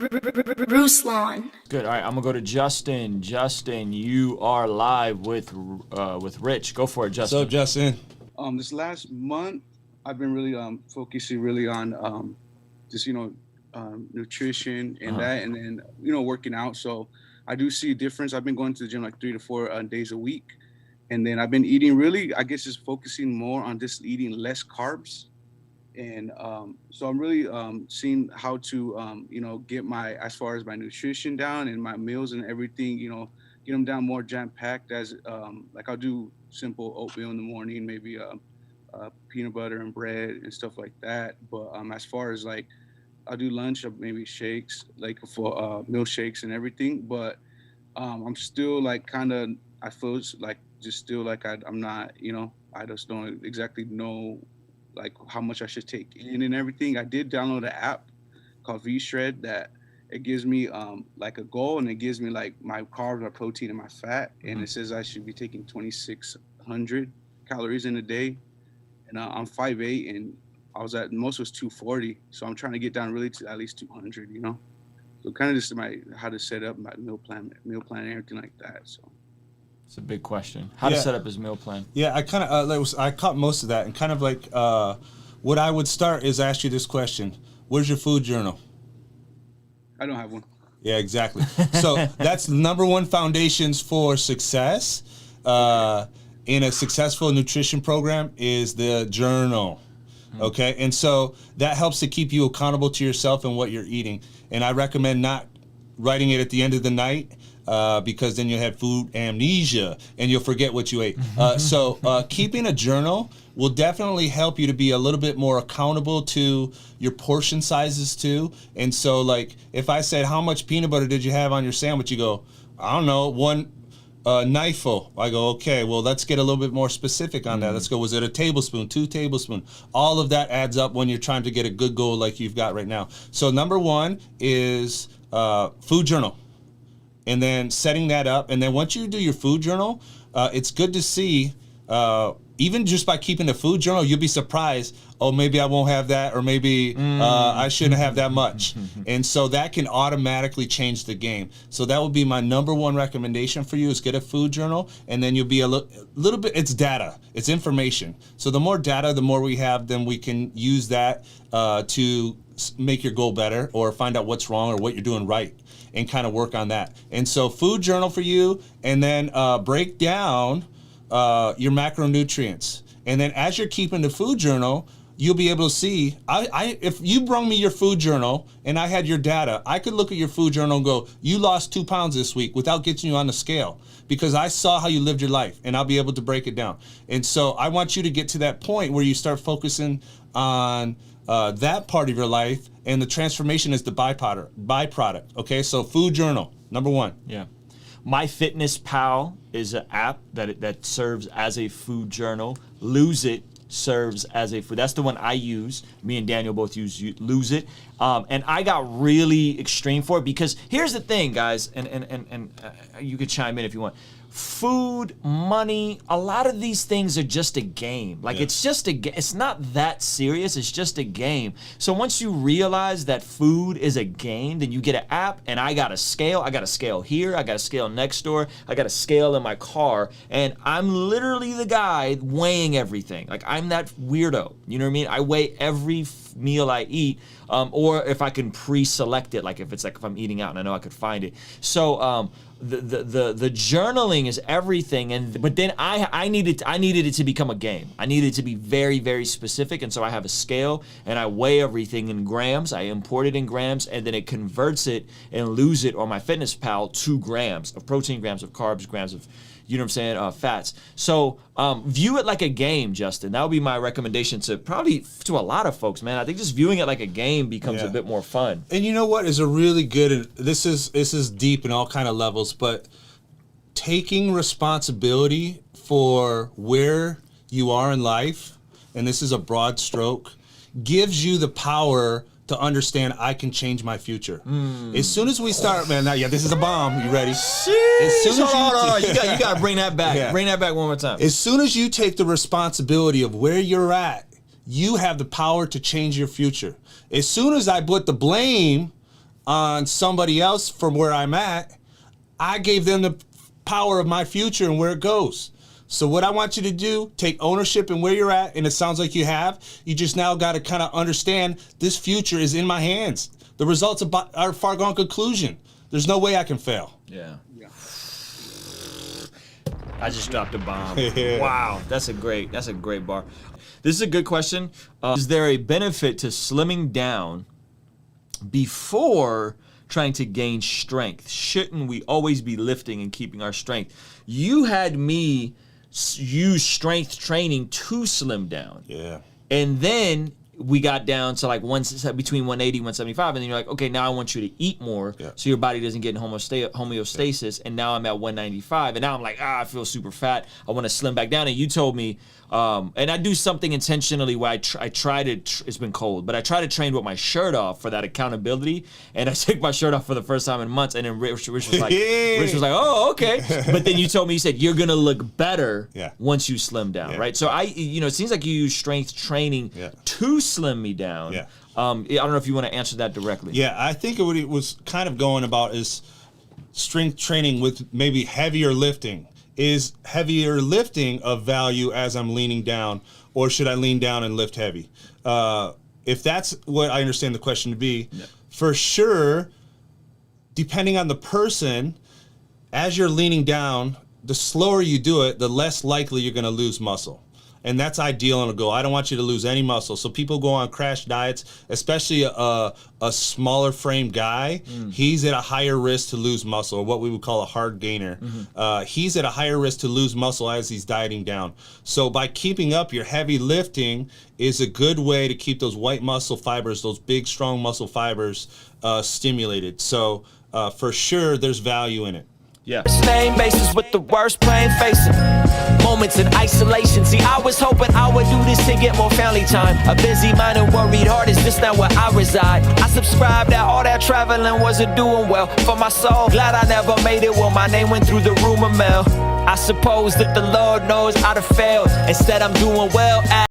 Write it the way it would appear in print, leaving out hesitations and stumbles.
Ruslan. Good. All right, I'm gonna go to Justin. Justin, you are live with Rich. Go for it, Justin. What's up, Justin? This last month, I've been really focusing really on just nutrition and that, and then working out. So I do see a difference. I've been going to the gym like 3 to 4 days a week, and then I've been eating really, I guess, just focusing more on just eating less carbs. And so I'm really seeing how to get as far as my nutrition down and my meals and everything, get them down more jam-packed, as like I'll do simple oatmeal in the morning, maybe peanut butter and bread and stuff like that. But as far as like I'll do lunch, maybe shakes, like for milkshakes and everything. But I'm still like I feel like just still like I'm not, I just don't exactly know like how much I should take in and everything. I did download an app called V-Shred that it gives me like a goal, and it gives me like my carbs, my protein, and my fat, and it says I should be taking 2,600 calories in a day. And I'm 5'8", and I was at most was 240, so I'm trying to get down really to at least 200. So kind of just how to set up my meal plan, and everything like that. So. It's a big question. How to set up his meal plan. Yeah, I kind of I caught most of that, and kind of like what I would start is ask you this question: where's your food journal? I don't have one. Yeah, exactly. So that's the number one foundations for success in a successful nutrition program is the journal. Okay, and so that helps to keep you accountable to yourself and what you're eating. And I recommend not writing it at the end of the night. Because then you'll have food amnesia and you'll forget what you ate. So keeping a journal will definitely help you to be a little bit more accountable to your portion sizes too. And so like if I said, how much peanut butter did you have on your sandwich? You go, I don't know, one knifeful. I go, okay, well, let's get a little bit more specific on that. Let's go, was it a tablespoon, 2 tablespoons? All of that adds up when you're trying to get a good goal like you've got right now. So number one is food journal. And then setting that up. And then once you do your food journal, it's good to see, even just by keeping the food journal, you'll be surprised, oh, maybe I won't have that, or maybe I shouldn't have that much. And so that can automatically change the game. So that would be my number one recommendation for you is get a food journal, and then you'll be a little bit, it's data, it's information. So the more data, the more we have, then we can use that to make your goal better or find out what's wrong or what you're doing right, and kind of work on that. And so food journal for you, and then break down your macronutrients. And then as you're keeping the food journal, you'll be able to see, if you brought me your food journal and I had your data, I could look at your food journal and go, you lost 2 pounds this week without getting you on the scale, because I saw how you lived your life, and I'll be able to break it down. And so I want you to get to that point where you start focusing on that part of your life, and the transformation is the byproduct. Okay, so food journal, number one. Yeah. MyFitnessPal is an app that serves as a food journal. Lose It serves as a food. That's the one I use. Me and Daniel both use Lose It. And I got really extreme for it because here's the thing, guys, and you could chime in if you want. Food, money, a lot of these things are just a game. Like it's just it's not that serious. It's just a game. So once you realize that food is a game, then you get an app, and I got a scale. I got a scale here. I got a scale next door. I got a scale in my car, and I'm literally the guy weighing everything. Like I'm that weirdo. You know what I mean? I weigh every meal I eat, or if I can pre-select it, like if I'm eating out and I know I could find it. So the journaling is everything, but then I needed it to become a game. I needed it to be very, very specific, and so I have a scale and I weigh everything in grams. I import it in grams, and then it converts it and Lose It or MyFitnessPal to grams of protein, grams of carbs, grams of, you know what I'm saying, fats. So view it like a game, Justin. That would be my recommendation to a lot of folks, man. I think just viewing it like a game becomes a bit more fun. And you know what is a really good, this is deep in all kind of levels, but taking responsibility for where you are in life, and this is a broad stroke, gives you the power to understand I can change my future. As soon as we start, man, this is a bomb. You ready? Sheesh. As soon as you got to bring that back. Yeah. Bring that back one more time. As soon as you take the responsibility of where you're at, you have the power to change your future. As soon as I put the blame on somebody else from where I'm at, I gave them the power of my future and where it goes. So what I want you to do, take ownership in where you're at, and it sounds like you have. You just now got to kind of understand this future is in my hands. The results are far gone conclusion. There's no way I can fail. Yeah. I just dropped a bomb. Yeah. Wow, that's a great bar. This is a good question. Is there a benefit to slimming down before trying to gain strength? Shouldn't we always be lifting and keeping our strength? You had me use strength training to slim down. Yeah. And then we got down to like between 180 175, and then you're like, okay, now I want you to eat more so your body doesn't get in homeostasis, and now I'm at 195, and now I'm like, I feel super fat, I want to slim back down. And you told me, and I do something intentionally where I try to, it's been cold, but I try to train with my shirt off for that accountability, and I took my shirt off for the first time in months, and then Rich was like, oh, okay. But then you told me, you said, you're going to look better once you slim down, right? So it seems like you use strength training to slim me down. I don't know if you want to answer that directly. Yeah, I think what it was kind of going about is strength training with maybe heavier lifting. Is heavier lifting of value as I'm leaning down, or should I lean down and lift heavy? If that's what I understand the question to be, for sure, depending on the person, as you're leaning down, the slower you do it, the less likely you're going to lose muscle. And that's ideal on a goal. I don't want you to lose any muscle. So people go on crash diets, especially a smaller frame guy. He's at a higher risk to lose muscle, or what we would call a hard gainer. He's at a higher risk to lose muscle as he's dieting down. So by keeping up your heavy lifting is a good way to keep those white muscle fibers, those big, strong muscle fibers stimulated. So for sure, there's value in it. Yeah. Name basis with the worst playing facing. Moments in isolation. See, I was hoping I would do this to get more family time. A busy mind and worried heart is just not where I reside. I subscribed that all that traveling wasn't doing well for my soul. Glad I never made it when my name went through the rumor mill. I suppose that the Lord knows I'd have failed. Instead, I'm doing well at